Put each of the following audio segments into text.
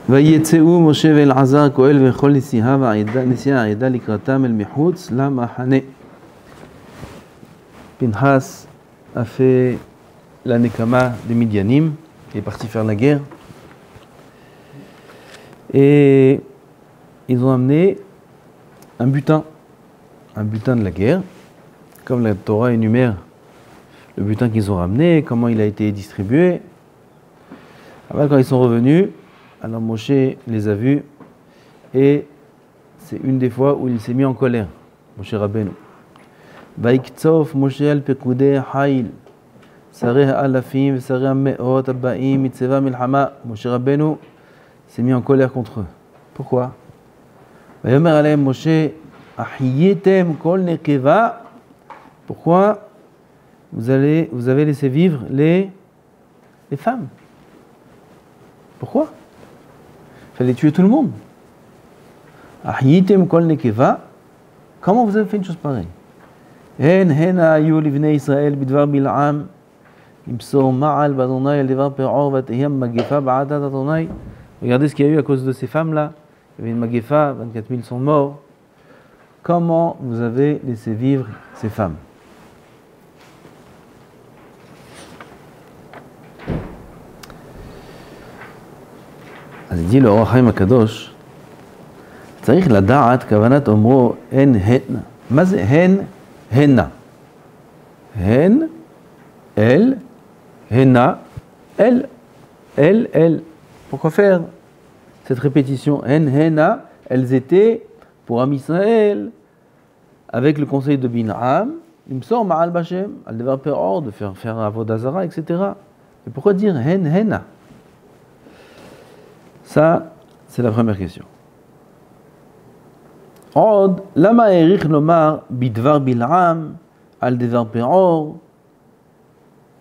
ויצאו משה ואלעזר כהן וכל נשיאי העדה לקראתם אל מחוץ למחנה. Pinchas a fait la Nekama des Midianim, il est parti faire la guerre. Et ils ont amené un butin de la guerre. Comme la Torah énumère le butin qu'ils ont ramené, comment il a été distribué. Après, quand ils sont revenus, alors Moshe les a vus et c'est une des fois où il s'est mis en colère, Moshe Rabbeinu. ויקצוף משה על פקודי חיל, שרי האלפים ושרי המאות הבאים מצבא מלחמה. משה רבנו s'est mis en colère contre eux. Pourquoi? ויאמר עליהם משה, אחייתם כל נקבה. Pourquoi vous avez laissé vivre les femmes? Pourquoi? Il fallait tuer tout le monde. אחייתם כל נקבה. Comment vous avez fait une chose pareille? הן הנה היו לבני ישראל בדבר בלעם למסור מעל באדוני על דבר פרעה ותהיה מגפה בעדת אדוני. Regardez ce qu'il y a eu à cause de ces femmes-là. Il y avait une magefa, 24 000 sont morts. Comment vous avez laissé vivre ces femmes? אז dit le אור החיים הקדוש, צריך לדעת כוונת אומרו הן הנה. מה זה הן? Henna. Hen, elle, henna, elle, elle, elle. Pourquoi faire cette répétition? Hen, henna, elles étaient pour Am Israël, avec le conseil de Bin'am, il me sort Ma'al Bashem, al devar pe'or, de faire Avodazara, etc. Et pourquoi dire hen, henna? Ça, c'est la première question. עוד, למה העריך לומר בדבר בלעם על דבר פרעה?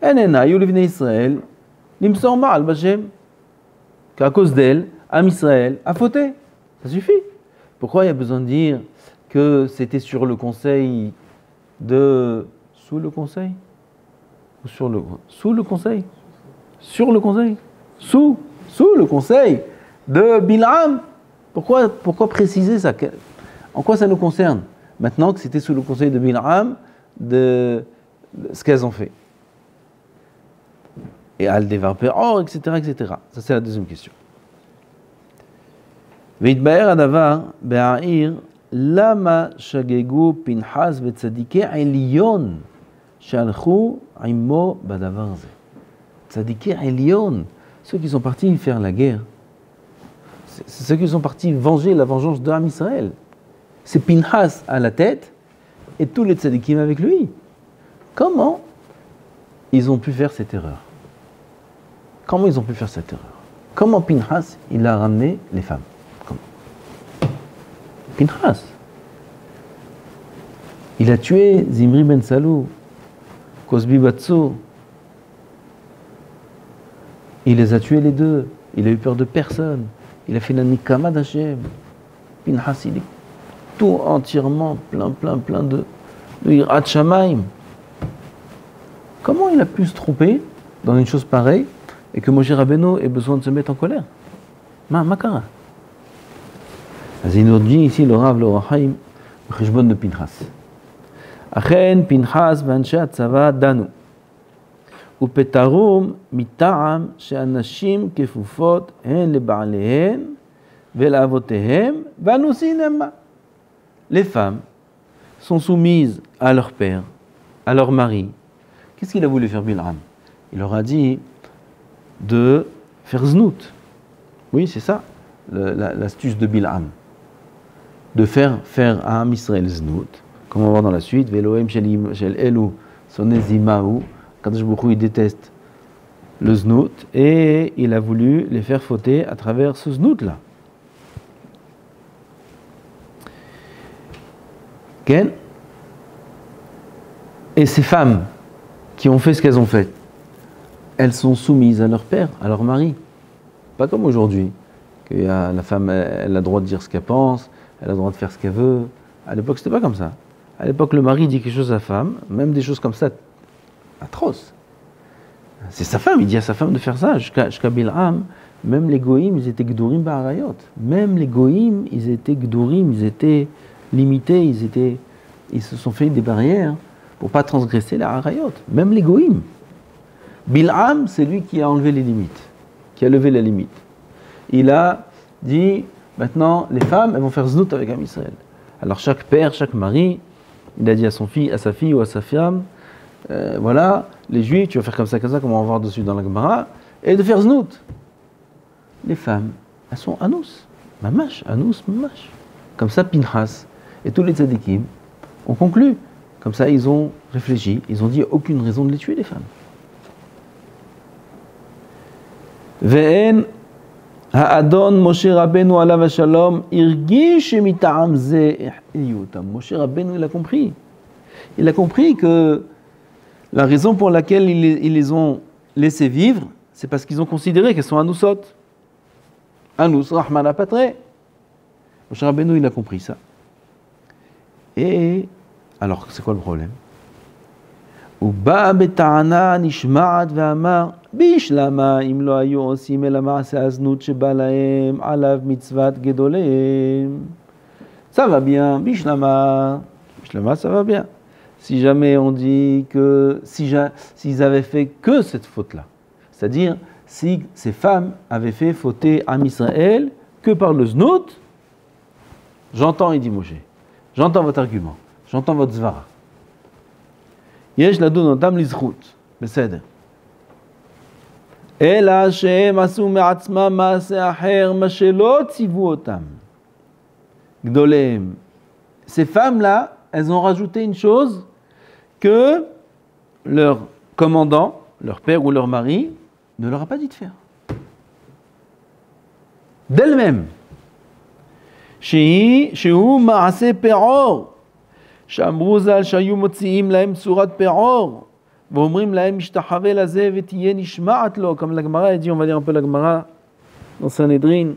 הן היו לבני ישראל למסור מעל בשם. Qu'à cause d'elle, Am Israël a fauté. Ça suffit. Pourquoi il y a besoin de dire que c'était sur le conseil de... Sous le conseil? Ou sur le... Sous le conseil? Sur le conseil? Sous le conseil de Bil'am. Pourquoi préciser ça? En quoi ça nous concerne? Maintenant que c'était sous le conseil de Bil'am, de ce qu'elles ont fait. Et al devar pe'or, etc., etc. Ça c'est la deuxième question. והתבאר הדבר בהעיר למה שגגו פנחס וצדיקי עליון שהלכו עמו בדבר הזה. צדיקי עליון, ceux qui sont partis faire la guerre, c'est ceux qui sont partis venger la vengeance de Am Israël. C'est Pinchas à la tête et tous les tzadikim avec lui. Comment ils ont pu faire cette erreur? Comment ils ont pu faire cette erreur? Comment Pinchas, il a ramené les femmes? Comment? Pinchas. Il a tué Zimri ben Salou, Cosbi Batsou. Il les a tués les deux. Il a eu peur de personne. Il a fait la nikama d'Hachem. Pinchas, il est tout entièrement plein de Yirat Shamaim. Comment il a pu se tromper dans une chose pareille et que Moshe Rabbeinu ait besoin de se mettre en colère? Makara. Il nous dit ici le Rav, le Or HaChaim, le Cheshbon de Pinchas. Achen Pinchas ואנשי הצבא דנו ופטרום מטעם שאנשים כפופות הן לבעליהן ולאבותיהם והנושאים המה. Les femmes sont soumises à leur père, à leur mari. Qu'est-ce qu'il a voulu faire Bil'am? Il leur a dit de faire znout. Oui, c'est ça, l'astuce de Bil'am. De faire à Am Israël znout. Comme on va voir dans la suite, Velohem shel elu sonezimahu. Kadosh Baruch Hu, il déteste le znout et il a voulu les faire fauter à travers ce znout-là. Et ces femmes qui ont fait ce qu'elles ont fait, elles sont soumises à leur père, à leur mari. Pas comme aujourd'hui, que la femme, elle a le droit de dire ce qu'elle pense, elle a le droit de faire ce qu'elle veut. À l'époque, c'était pas comme ça. À l'époque, le mari dit quelque chose à la femme, même des choses comme ça, atroces. C'est sa femme, il dit à sa femme de faire ça, jusqu'à Bil'am, Même les goïms, ils étaient gdourim ba'arayot. Même les goïms, ils étaient gdourim, ils étaient limités, ils se sont fait des barrières pour pas transgresser la arayot. Même les goïms. Bil'am, c'est lui qui a enlevé les limites, qui a levé la limite. Il a dit, maintenant, les femmes, elles vont faire znout avec Am Israël. Alors chaque père, chaque mari, il a dit à sa fille ou à sa femme, voilà, les juifs, tu vas faire comme ça, comme on va voir dessus dans la Gemara, et de faire znout. Les femmes, elles sont anous, mamash, anous, mamash. Comme ça, Pinchas et tous les tzadikim ont conclu. Comme ça, ils ont réfléchi, ils ont dit aucune raison de les tuer, les femmes. Ve'en ha'adon Moshe Rabbeinu alav shalom irgish mita'am ze iyutam. Moshe Rabbeinu, il a compris. Il a compris que la raison pour laquelle ils les ont laissés vivre, c'est parce qu'ils ont considéré qu'elles sont anousot. Anous, Rahman Apatre. Moshe Rabbeinu, il a compris ça. Et alors, c'est quoi le problème? Uba beta'ana nishma'at ve'amar bishlama im lo hayu osim el ma'aseh haznut sheba lahem alav mitzvat gedolem. Ça va bien, bishlama, ça va bien. Si jamais on dit que s'ils avaient fait que cette faute-là, c'est-à-dire si ces femmes avaient fait fauter Am Israël que par le znout, j'entends, il dit Moshe, j'entends votre argument, j'entends votre zvara. Yesh ladun otam lizchut, beseder. Ela shehem asu me'atzma ma'aseh acher ma shelo tzivu otam. Gdolem. Ces femmes-là, elles ont rajouté une chose que leur commandant, leur père ou leur mari, ne leur a pas dit de faire. D'elle-même. Shehu ma'aseh pe'or. שאמרו ז"ל שהיו מוציאים להם צורת פעור ואומרים להם משתחווה לזה ותהיה נשמעת לו, comme la Gemara a dit, on va lire un peu la Gemara dans Sanhedrin,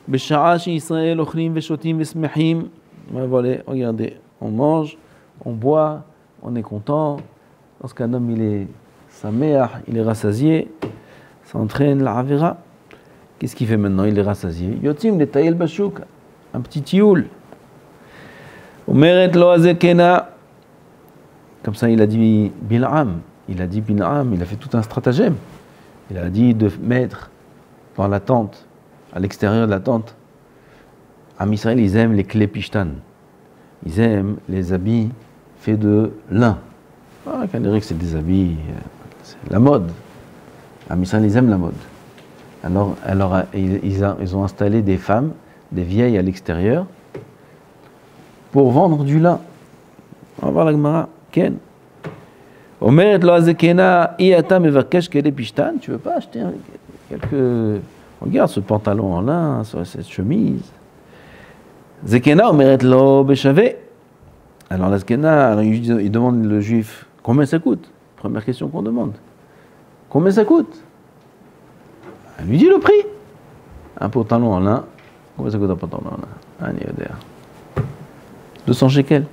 בשעה שישראל אוכלים ושותים ושמחים, voilà, regardez, on mange, on boit, on est content. Lorsqu'un homme il est sameach, il est rassasié, ça entraîne la avera. Qu'est-ce qu'il fait maintenant? Il est rassasié. Yotzim netayel bashuk, un petit tioul. Omeret lo azekena. Comme ça, il a dit Bil'am. Il a fait tout un stratagème. Il a dit de mettre dans la tente, à l'extérieur de la tente. Am Israël, ils aiment les klépishtan. Ils aiment les habits faits de lin. Quand on dirait que c'est des habits, c'est la mode. Am Israël, ils aiment la mode. Alors ils ont installé des femmes, des vieilles à l'extérieur, pour vendre du lin. On va voir la Gemara. Ken. Omeret lo azekena iata mevakesh kele pishtan. Tu veux pas acheter quelques... Regarde ce pantalon en lin, cette chemise. Zekena omeret lo beshave. Alors la zekena, il demande le juif, combien ça coûte? Première question qu'on demande. Combien ça coûte? Elle lui dit le prix. Un pantalon en lin. Combien ça coûte un pantalon en lin? Un yodéa. 200 shekels.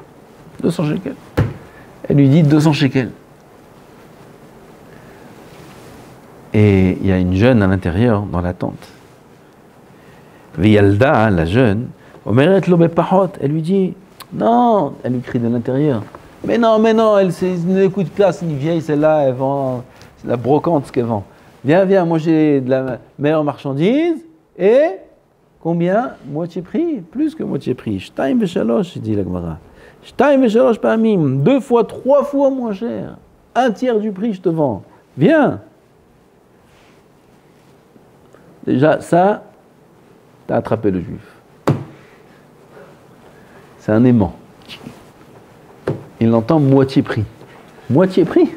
200 shekels. Elle lui dit 200 shekels. Et il y a une jeune à l'intérieur, dans la tente. Viyalda, la jeune, Omeret lo bepahot. Elle lui dit, non, elle lui crie de l'intérieur. Mais non, elle ne l'écoute pas, c'est une vieille, celle-là, elle vend, c'est la brocante ce qu'elle vend. Viens, moi j'ai de la meilleure marchandise, et combien? Moitié prix, plus que moitié prix. Shtaim veshalosh, dit la Gemara. Shtaim veshalosh pa'amim, 2 fois, 3 fois moins cher. 1/3 du prix, je te vends. Viens. Déjà, ça, t'as attrapé le juif. C'est un aimant. Il entend moitié prix. Moitié prix.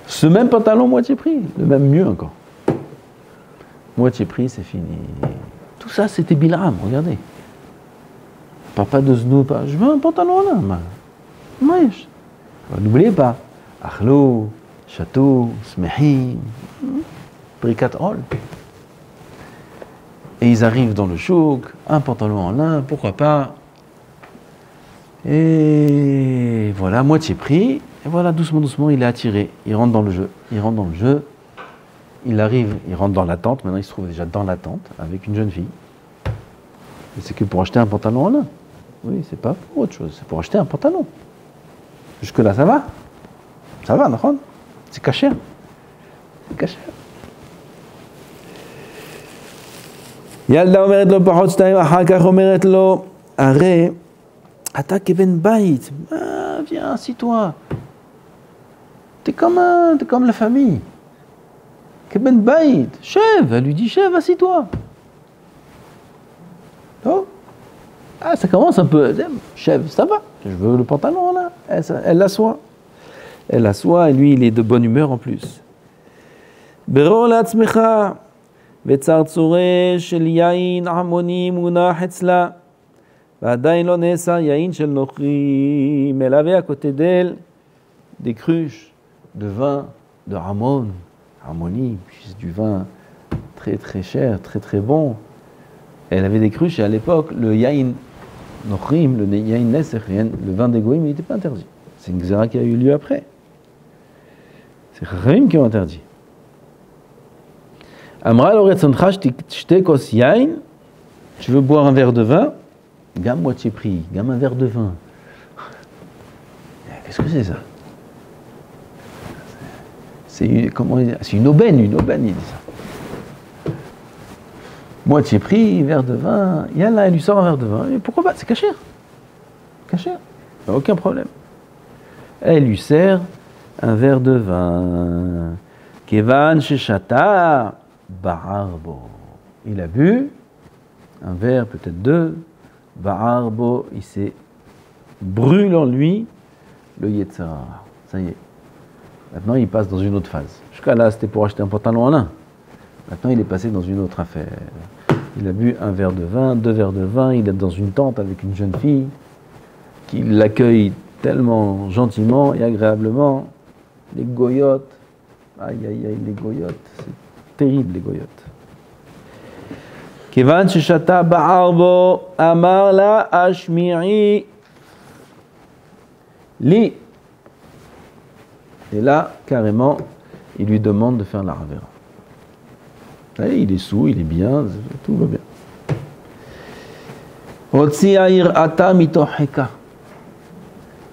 Ce même pantalon, moitié prix. Le même mieux encore. Moitié prix, c'est fini. Tout ça, c'était Bil'am, regardez. Papa de Znou, je veux un pantalon là. Wesh. N'oubliez pas. Achlo, château, smehim, brikat hol. Et ils arrivent dans le chouk, un pantalon en lin, pourquoi pas. Et voilà, moitié prix. Et voilà, doucement, il est attiré. Il rentre dans le jeu. il arrive, il rentre dans la tente, maintenant il se trouve déjà dans la tente avec une jeune fille. Et c'est que pour acheter un pantalon en lin. Oui, c'est pas pour autre chose, c'est pour acheter un pantalon. Jusque-là, ça va? Ça va, d'accord? C'est caché. C'est caché. ילדה אומרת לו פחות שתיים, אחר כך אומרת לו, הרי אתה כבן בית, viens, assis-toi. T'es comme la famille. כבן בית, chève, elle lui dit chève, assis-toi. Oh. Ah, ça commence un peu, chève, ça va, je veux le pantalon là. Elle l'assoit. Elle l'assoit et lui il est de bonne humeur en plus. ברור לעצמך וצרצורי של יין עמוני מונח אצלה ועדיין לא נאסר יין של נוכרים elle avait à côté d'elle des cruches de vin de Ramon Harmonie, c'est du vin très très cher, très très bon. Elle avait des cruches et à l'époque le yain nochrim, le yain neserien, le vin des goïm, il n'était pas interdit. C'est une xéra qui a eu lieu après. C'est Chachamim qui ont interdit. Amra l'oretzoncha shte kos yain, tu veux boire un verre de vin, gamme moitié prix, gamme un verre de vin. Qu'est-ce que c'est ça? C'est une aubaine, il dit ça. Moitié prix, verre de vin, yallah, elle lui sort un verre de vin. Et pourquoi pas? C'est caché. Caché. Aucun problème. Elle lui sert un verre de vin. Kevan sheshata ba'arbo. Il a bu un verre, peut-être deux. Ba'arbo, il s'est brûlé en lui le Yetzirah. Ça y est. Maintenant, il passe dans une autre phase. Jusqu'à là, c'était pour acheter un pantalon en lin. Maintenant, il est passé dans une autre affaire. Il a bu un verre de vin, deux verres de vin, il est dans une tente avec une jeune fille qui l'accueille tellement gentiment et agréablement. Les goyotes, aïe aïe aïe, les goyotes, c'est terrible les goyotes. Kevan sheshata ba'arbo amar la ashmi'i li. Et là, carrément, il lui demande de faire la ravera. Allez, il est sous, il est bien, tout va bien.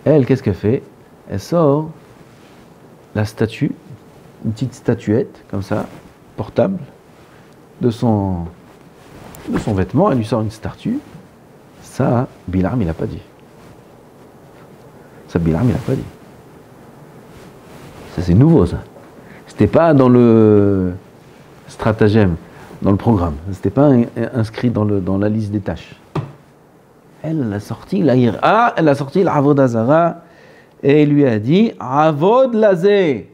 Elle, qu'est-ce qu'elle fait? Elle sort la statue, une petite statuette, comme ça, portable, de son vêtement, elle lui sort une statue. Ça, Bilam, il n'a pas dit. Ça, Bilam, il n'a pas dit. Ça, c'est nouveau, ça. C'était pas dans le stratagème, dans le programme. C'était pas inscrit dans la liste des tâches. Elle a sorti elle a sorti l'Avod Hazara et il lui a dit Avod Lazé.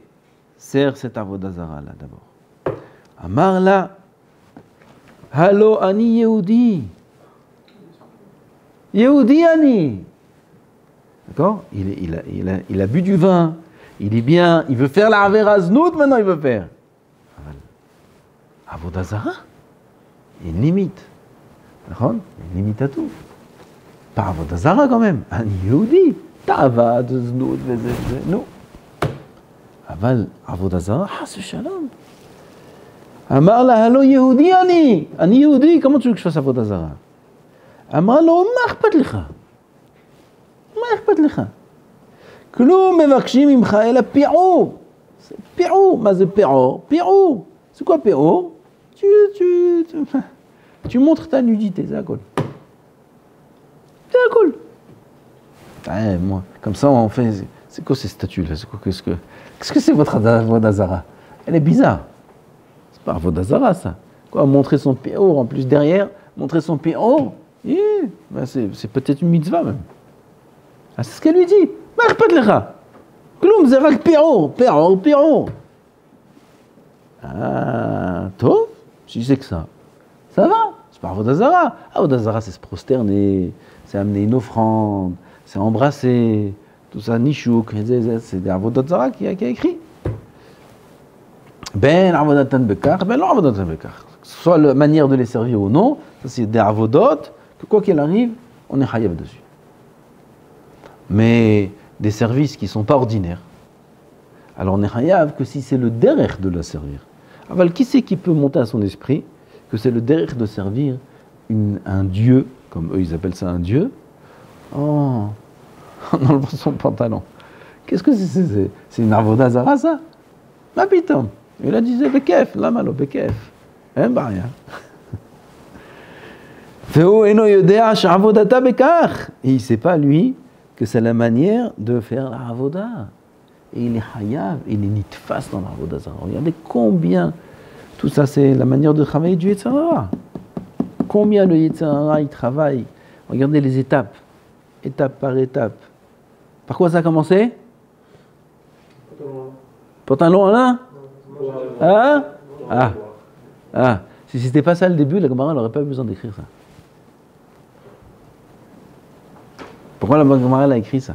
Sers cet Avod Hazara là d'abord. Amar la Halo Ani Yehudi. Yehudi Ani. D'accord? Il a bu du vin. Il est bien, il veut faire la Avera Znout, maintenant il veut faire. Avodah Zara, il y a une limite. D'accord? Il y a une limite à tout. Pas Avodah Zara quand même. Un Yehudi, Tavad Znout, non. Aval Avodah Zara, c'est Shalom. Amar la Halo Yehudi Ani. Un Yehudi, comment tu veux que je fasse Avodah Zara? Amar la Omar Patlicha. Omar Patlicha. כלום מבקשים ממך אלא פיעור. פיעור, מה זה פיעור? פיעור. C'est quoi פיעור? Tu montres ta nudité, c'est הכול. C'est הכול. Moi, comme ça on fait, c'est quoi ces statues là? Qu'est-ce que c'est votre Avodah Zara? Elle est bizarre. C'est pas Avodah Zara ça. Quoi, montrer son פיעור en plus derrière, montrer son פיעור? C'est peut-être une mitzvah même. Ah, c'est ce qu'elle lui dit. מה אכפת לך? כלום, זה רק פיעור. Ah, טוב, si c'est que ça va, c'est pas Avodah Zara. Avodah Zara, c'est se prosterner, c'est amener une offrande, c'est embrasser, tout ça, nishouk, c'est des Avodah Zara qui a écrit. Ben Avodatan Bekar, ben non Avodatan Bekar. Soit la manière de les servir ou non, ça c'est des Avodot, que quoi qu'il arrive, on est chayav dessus. Mais des services qui ne sont pas ordinaires, alors on est chayav que si c'est le derech de la servir. Alors, qui c'est qui peut monter à son esprit que c'est le derrière de servir un dieu, comme eux ils appellent ça un dieu, en enlevant son pantalon. Qu'est-ce que c'est? C'est une avoda zara ça? Ma pitom. Il a dit c'est bekef, la malo bekef. Hein, bah rien. Et il ne sait pas lui que c'est la manière de faire la avoda. Et il est hayav, il est nitfas dans la avoda zara. Regardez combien tout ça c'est la manière de travailler du Yetzirah. Combien le Yetzirah il travaille. Regardez les étapes, étape par étape. Par quoi ça a commencé? Pantalon là? Hein? Ah. Si c'était pas ça le début, la Gemara n'aurait pas besoin d'écrire ça. Pourquoi la Gemara a écrit ça?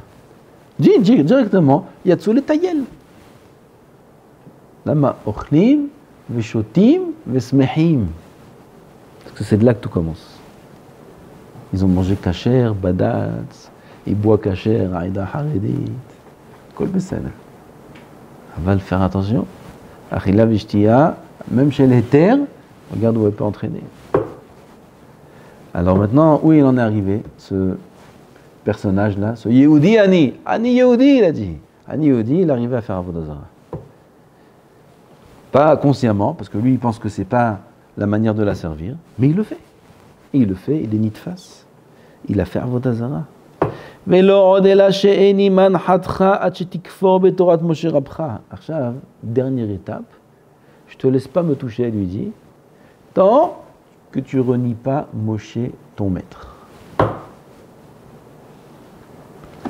Dis directement, Yatsou le Tayel. Lama ochlim, veshotim, vesmehim. Parce que c'est de là que tout commence. Ils ont mangé kasher, badatz, ils boivent kasher, aïda haredit. Kol beseder. Va le faire attention. Achila vishtia, même chez les terres, regarde où elle peut entraîner. Alors maintenant, où il en est arrivé, ce personnage-là, ce Yehudi Ani Yehudi, il a dit. Ani Yehudi, il est arrivé à faire Avodah Zara. Pas consciemment, parce que lui, il pense que c'est pas la manière de la servir, mais il le fait. Il le fait, il est nitfas. Il a fait Avodah Zara. Dernière étape, je te laisse pas me toucher, lui dit, tant que tu renies pas Moshe, ton maître.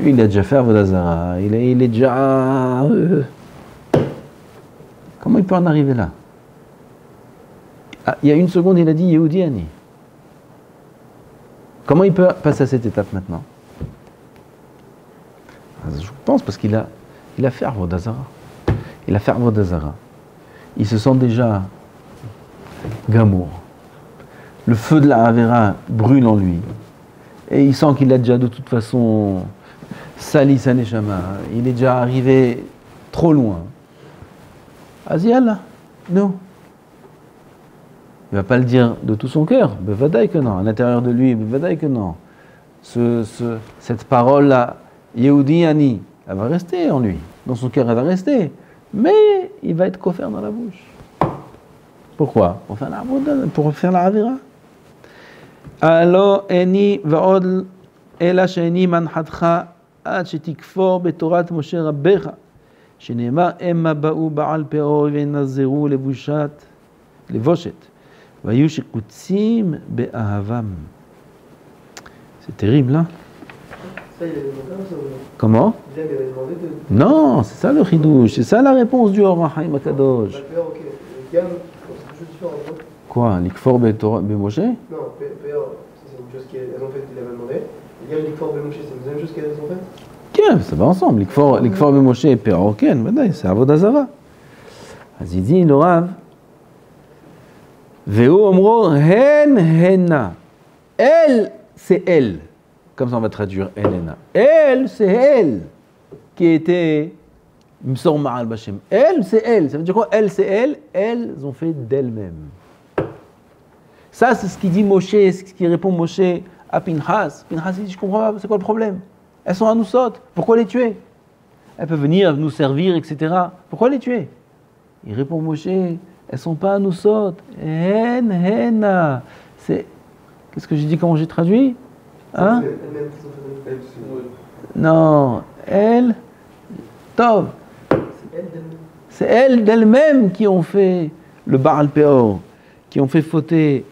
Il a déjà fait Avodah Zara, il est déjà... Comment il peut en arriver là? Il y a une seconde, il a dit Yehudi Ani. Comment il peut passer à cette étape maintenant? Je pense parce qu'il a fait Avodah Zara. Il a fait Avodah Zara. Il se sent déjà gamour. Le feu de la Havera brûle en lui. Et il sent qu'il a déjà de toute façon sali sa neshama. Il est déjà arrivé trop loin. Azial, non. Il ne va pas le dire de tout son cœur. Bevadaï que non. À l'intérieur de lui, bevadaï que non. Cette parole-là, Yehudi Ani, elle va rester en lui. Dans son cœur, elle va rester. Mais il va être coffert dans la bouche. Pourquoi? Pour faire la Avira. Alors, Eni va'od ela she'eni manhatcha ad shetikfor betorat Moshe Rabbecha שנאמר המה באו בעל פאור ונזרו לבושת והיו שקוצים באהבם. C'est terrible, hein? Ça, il avait demandé ça, comment? Il avait demandé de... Non, c'est ça le chidouche, c'est ça la réponse du Or HaChaim Akadosh. Ok. Quoi? L'ikfor be-Moshe? Non, péor, c'est une chose qu'elles ont fait, il avait demandé. Et l'ikfor be-Moshe, c'est une deuxième chose qu'elles ont fait? Ça va ensemble. L'ikfor be-Moshe et péor, c'est Avodah Zara. אז il dit le Rav, Veo omro hen henna. Elle, c'est elle. Comme ça on va traduire elle henna. Elle, c'est elle qui était Msor Ma'al Bashem. Elle, c'est elle. Ça veut dire quoi? Elle, c'est elle. Elles ont fait d'elles-mêmes. Ça, c'est ce qui dit Moshe, c'est ce qui répond Moshe à Pinchas. Pinchas, il dit, je comprends pas, c'est quoi le problème? Elles sont à nous sautes. Pourquoi les tuer? Elles peuvent venir nous servir, etc. Pourquoi les tuer? Il répond Moshe, elles sont pas à nous sautes. Henna. C'est... Qu'est-ce que j'ai dit, comment j'ai traduit? Hein? Non. Elle. Tov. C'est elles d'elles-mêmes qui ont fait le Baal Peor, qui ont fait fauter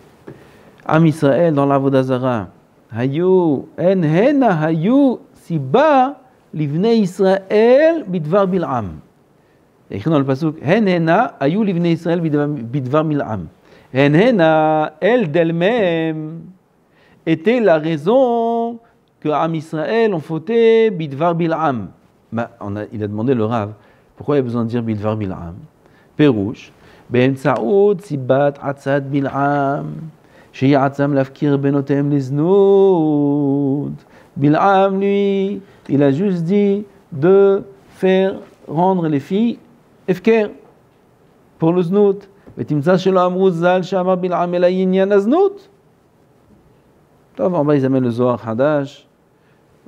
Am Israël dans l'Avodah Zara. Hayu, en hena hayu siba livnei Israël bidvar bil'am. Il y a écrit dans le pasuk, en hena hayu livnei Israël bidvar bil'am. En hena, elles d'elles-mêmes, étaient la raison que Am Israël ont fauté bidvar bil'am. Il a demandé le Rav, pourquoi il y a besoin de dire bidvar bil'am? Pérouche, ben saoud sibat atzad bil'am. שיעצם להפקיר בנותיהם לזנות. Bil'am, lui, il a juste dit de faire rendre les filles efker pour le znout. ותמצא שלא אמרו ז"ל שאמר בלעם אלא עניין הזנות. טוב, en bas ils amènent le Zohar Hadash,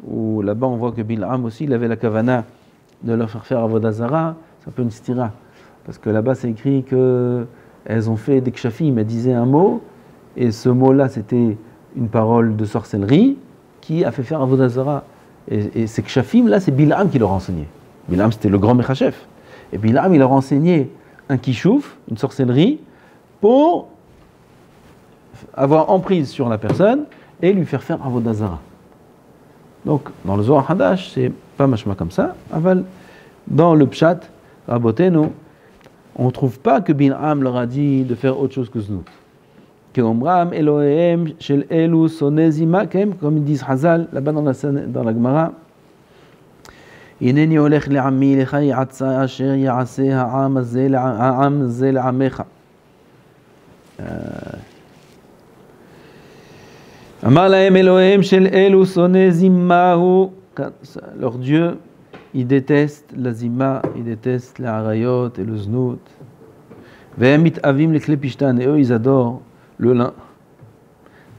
où là-bas on voit que Bil'am aussi, il avait la kavana de leur faire Avodah Zara, c'est un peu une stira. Parce que là-bas c'est écrit qu'elles ont fait des kshafim, elles disaient un mot, et ce mot-là c'était une parole de sorcellerie qui a fait faire Avodah Zara. Et ces kshafim là c'est Bil'am qui leur a enseigné. Bil'am c'était le grand Mechachef. Et Bil'am il leur a enseigné un kishouf, une sorcellerie, pour avoir emprise sur la personne et lui faire faire Avodah Zara. Donc, dans le Zohar Hadash, c'est pas machma comme ça. Aval, dans le Pshat, Rabotenu, on ne trouve pas que Bil'am leur a dit de faire autre chose que Znout. Keomram Elohem shel Elu sonezima, comme ils disent Hazal, là-bas dans la Gemara. הנני הולך לעמי לך יעצה אשר יעשה העם הזה לעמך. אמר להם אלוהים של אלו שונא זימהו. Leur Dieu, il déteste la zima, il déteste les arayot et le znout. והם מתאבים לכלי פשתן, et eux ils adorent le lin.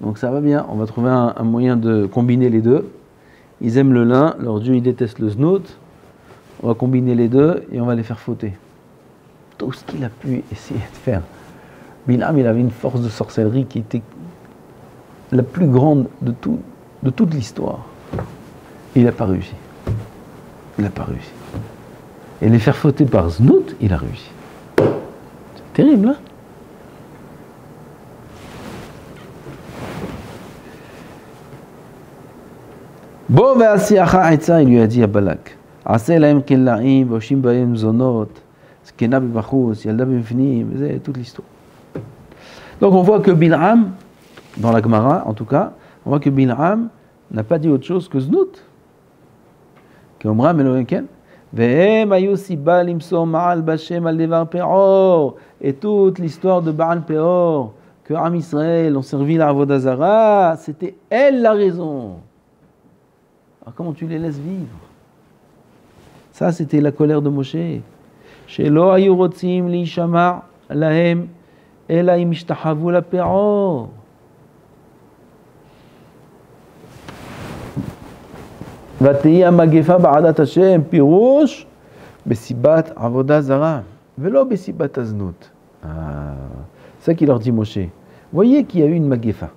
Donc ça va bien, on va trouver un moyen de combiner les deux. Ils aiment le lin, leur Dieu il déteste le znout. On va combiner les deux et on va les faire fauter. Tout ce qu'il a pu essayer de faire. Bil'am il avait une force de sorcellerie qui était la plus grande de toute l'histoire. Il n'a pas réussi. Il n'a pas réussi. Et les faire fauter par znout, il a réussi. C'est terrible, hein? Bo ve'asiacha etza, il lui a dit à Balak, Aseh lahem kellaim, voshim bahem zonot, skena b'bachus, yalda b'mifnim, c'est toute l'histoire. Donc on voit que Bil'am, dans la Gemara en tout cas, on voit que Bil'am n'a pas dit autre chose que znout. Keomram Elohim ken, ve'hem hayu siba limsor ma'al bashem al devar peor, et toute l'histoire de Baal Peor, que Am Israël ont servi la Avodah Zara, c'était elle la raison. Alors comment tu les laisses vivre? Ça, c'était la colère de Moshe. Shelo hayu rotzim lishama lahem ela im ishtahavu la peor. ותהי המגפה בעדת השם פירוש בסיבת עבודה זרה ולא בסיבת הזנות. C'est ça qu'il leur dit Moshe. Voyez qu'il y a eu une magéfa.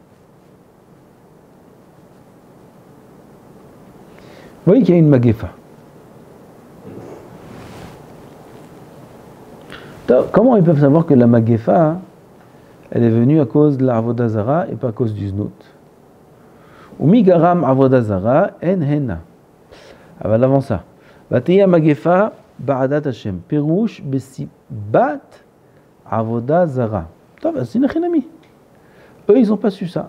Voyez qu'il y a une magéfa. Comment ils peuvent savoir que la magéfa, elle est venue à cause de la Avodah Zara et pas à cause du Znout? Umi garam Avodah Zara en henna. אבל avant ça, ותהי המגפה בעדת השם, פירוש בסיבת עבודה זרה. טוב, אז הנה חינמי. eux, ils n'ont pas su ça.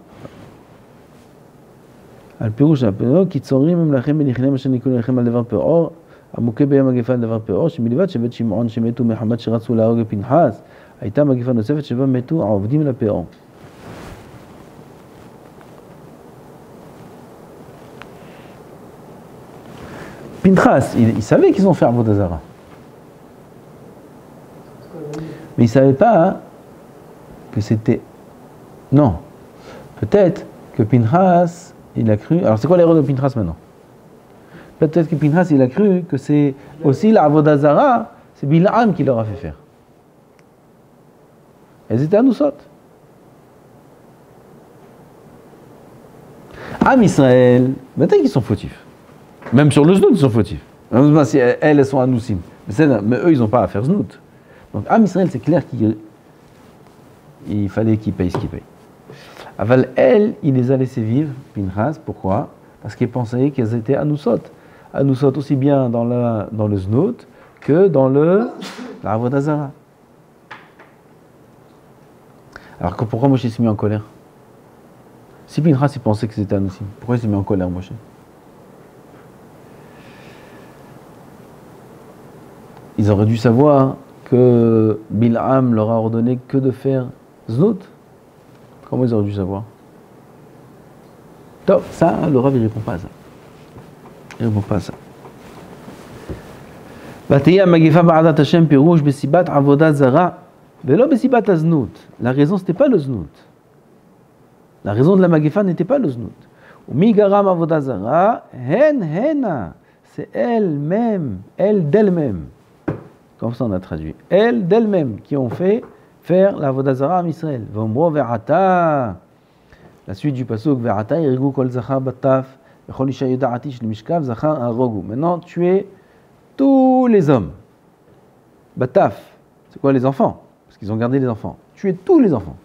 על פירוש הפרעה, כי צורים הם לכם בנכנם אשר נקראו לכם על דבר פרעה, המוכה בים מגפה על דבר פרעה, שמלבד שבט שמעון שמתו מחמת שרצו להרוג פנחס, הייתה מגפה נוספת שבה מתו העובדים לפרעה. Pinchas, il savait qu'ils ont fait Avodah Zara. Mais il ne savait pas que c'était... Non. Peut-être que Pinchas, il a cru... Alors c'est quoi l'erreur de Pinchas maintenant? Peut-être que Pinchas, il a cru que c'est aussi la Avodah Zara, c'est Bil'am qui leur a fait faire. Elles étaient à Noussot. Am Israël, maintenant qu'ils sont fautifs. Même sur le znout, ils sont fautifs. Même si elles sont anoussim. Mais eux, ils n'ont pas à faire znout. Donc, Am Israël, c'est clair qu'il fallait qu'ils payent ce qu'ils payent. Aval, elle, il les a laissés vivre, Pinchas. Pourquoi? Parce qu'il pensait qu'elles étaient anousot. Anousot aussi bien dans le znout que dans la Avodah Zara. Alors, pourquoi Moshe s'est mis en colère? Si Pinchas, il pensait que c'était anoussim, pourquoi il s'est mis en colère, Moshe? Ils auraient dû savoir que Bil'am leur a ordonné que de faire znout. Comment ils auraient dû savoir? Donc, ça, le Rav, il ne répond pas à ça. Il ne répond pas à ça. ותהי המגפה בעדת השם פירוש בסיבת עבודה זרה Velo besibat aznout. La raison, c'était pas le znout. La raison de la Magéfa n'était pas le znout. Mi garam avodah zara, hen hena. C'est elle-même, elle d'elle-même. Comme ça on a traduit. Elle d'elle-même qui ont fait faire la avodah zara à Israël. Vomro ve'ata. La suite du pasuk ve'ata irgu kol zachar bataf. V'chol isha yoda'ati shel mishkav zachar arogu. Maintenant tuez tous les hommes. Bataf, c'est quoi les enfants? Parce qu'ils ont gardé les enfants. Tuez tous les enfants.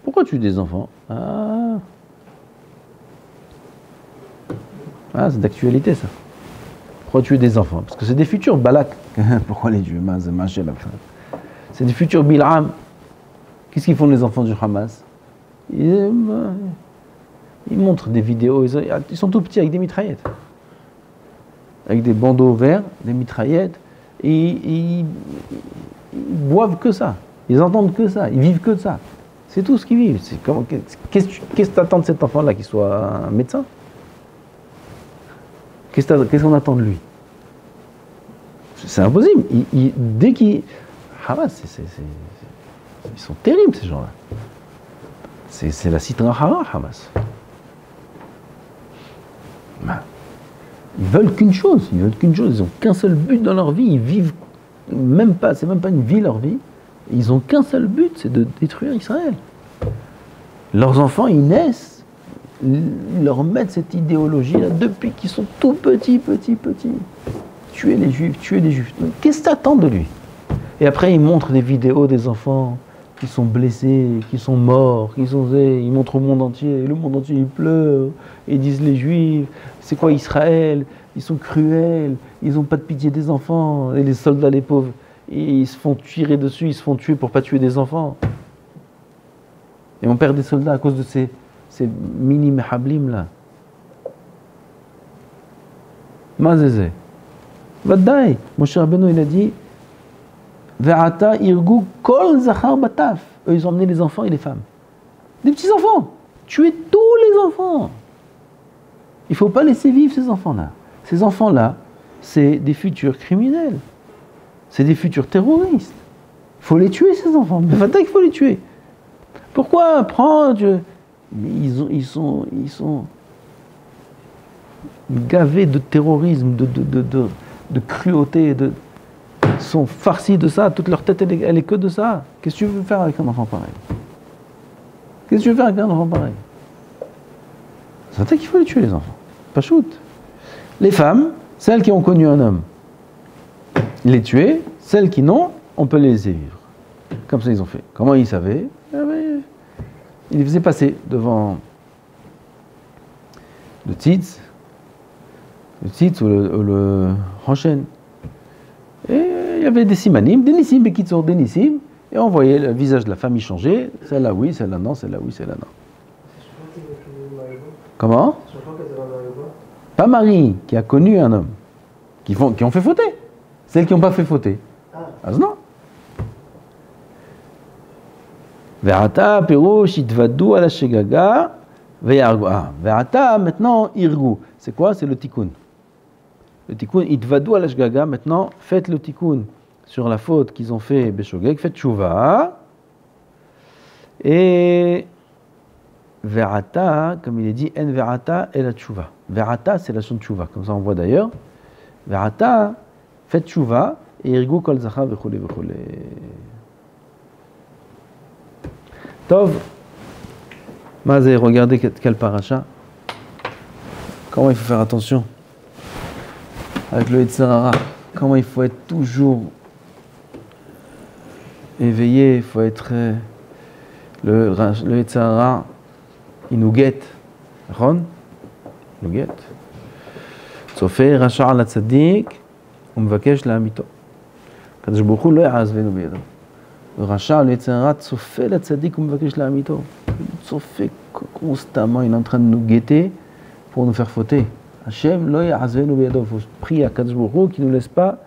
Pourquoi tuer des enfants? C'est d'actualité ça. Pourquoi tuer des enfants? Parce que c'est des futurs Balak. Pourquoi les tuer? C'est des futurs Bil'am. Qu'est-ce qu'ils font les enfants du Hamas? Ils montrent des vidéos, ils sont tout petits avec des mitraillettes. Avec des bandeaux verts, des mitraillettes. Ils boivent que ça. Ils entendent que ça. Ils vivent que de ça. C'est tout ce qu'ils vivent. Qu'est-ce que tu attends de cet enfant-là, qu'il soit un médecin? Qu'est-ce qu'on attend de lui? C'est impossible. Dès qu'ils... Hamas, ils sont terribles ces gens-là. C'est la citra hara, Hamas. Ils veulent qu'une chose. Ils ont qu'un seul but dans leur vie. Ils vivent même pas. C'est même pas une vie leur vie. Ils ont qu'un seul but, c'est de détruire Israël. Leurs enfants, ils naissent. Ils leur mettent cette idéologie-là depuis qu'ils sont tout petits. Tuer les Juifs. Qu'est-ce que t'attends de lui? Et après, ils montrent des vidéos des enfants qui sont blessés, qui sont morts, ils montrent au monde entier. Le monde entier, il pleure. Ils disent les Juifs, c'est quoi Israël? Ils sont cruels. Ils n'ont pas de pitié des enfants. Et les soldats, les pauvres, ils se font tirer dessus, ils se font tuer pour ne pas tuer des enfants. Et on perd des soldats à cause de ces mini mehablim là. Mazézé. Vadaï. Moshe Rabbeinu, il a dit Ve'ata irgu kol zachar bataf. Eux, ils ont emmené les enfants et les femmes. Des petits enfants. Tuer tous les enfants. Il ne faut pas laisser vivre ces enfants-là. Ces enfants-là, c'est des futurs criminels. C'est des futurs terroristes. Il faut les tuer, ces enfants. Mais Vadaï, il faut les tuer. Pourquoi prendre... Ils sont gavés de terrorisme, de cruauté, ils sont farcis de ça, toute leur tête elle est que de ça. Qu'est-ce que tu veux faire avec un enfant pareil? C'est vrai qu'il faut les tuer les enfants. Pas shoot. Les femmes, celles qui ont connu un homme, les tuer, celles qui n'ont, on peut les laisser vivre. Comme ça ils ont fait. Comment ils savaient? Ils les faisaient passer devant le tzitz ou le Hoshen. Et il y avait des simanim, des nissim, des nissim, et on voyait le visage de la famille changer. Celle-là oui, celle-là non, celle-là oui, celle-là non. Comment? Pas Marie, qui a connu un homme, qui ont fait fauter. Celles qui n'ont pas fait fauter. Ah non. Ve'ata pirouche itvadou ala shegaga ve'yargu. Ve'ata maintenant irgu. C'est quoi? C'est le tikkun. Le tikkun itvadou ala shegaga. Maintenant faites le tikkun sur la faute qu'ils ont fait beshogeg. Faites tchouva. Et ve'ata, comme il est dit, en ve'ata et la tchouva. Ve'ata c'est la son tchouva. Comme ça on voit d'ailleurs. Ve'ata faites tchouva et irgu kol zachar v'chule. Tov, Mazé, regardez quel paracha. Comment il faut faire attention avec le Yetzer Hara. Comment il faut être toujours éveillé. Il faut être le Yetzer Hara, il nous guette. Ron, il nous guette. Tsofé Racha ala Tzadik, umvakesh la'amito. Kadosh Baruch Hu lo ya'azvenu biyado. Le rachat, le Yetzer Hara, tsofé la tzaddik umvakesh la'amito. Tsofé constamment, il est en train de nous guetter pour nous faire fauter. Hashem lo ya'azvenu biyado. Il faut prier à Kadosh Baruch Hu qui ne nous laisse pas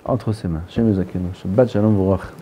entre ses mains. Hashem yuzakenu. Shabbat shalom v'orach.